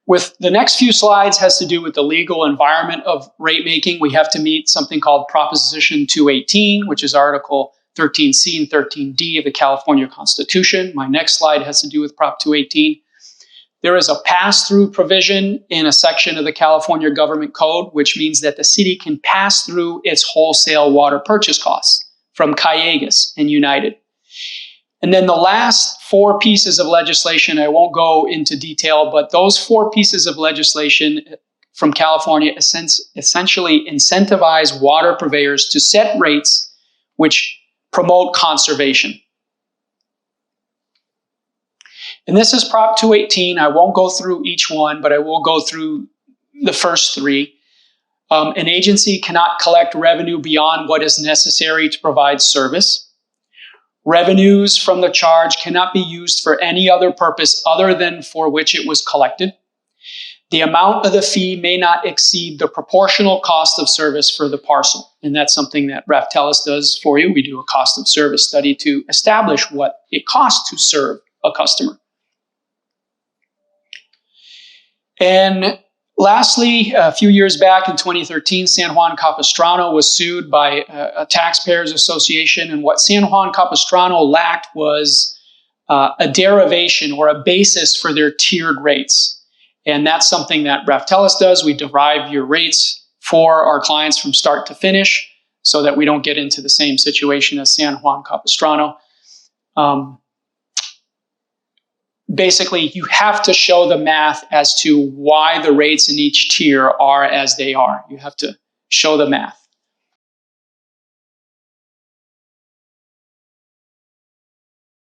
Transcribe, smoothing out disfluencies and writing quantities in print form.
With the next few slides has to do with the legal environment of rate making. We have to meet something called Proposition 218, which is Article 13C and 13D of the California Constitution. My next slide has to do with Prop 218. There is a pass-through provision in a section of the California Government Code, which means that the city can pass through its wholesale water purchase costs from Callegas and United. And then the last 4 pieces of legislation, I won't go into detail, but those 4 pieces of legislation from California essentially incentivize water purveyors to set rates which promote conservation. And this is Prop 218. I won't go through each one, but I will go through the first 3. An agency cannot collect revenue beyond what is necessary to provide service. Revenues from the charge cannot be used for any other purpose other than for which it was collected. The amount of the fee may not exceed the proportional cost of service for the parcel. And that's something that Raftelis does for you. We do a cost of service study to establish what it costs to serve a customer. And lastly, a few years back in 2013, San Juan Capistrano was sued by a taxpayers association. And what San Juan Capistrano lacked was a derivation or a basis for their tiered rates. And that's something that Raftelis does. We derive your rates for our clients from start to finish so that we don't get into the same situation as San Juan Capistrano. Basically, you have to show the math as to why the rates in each tier are as they are. You have to show the math.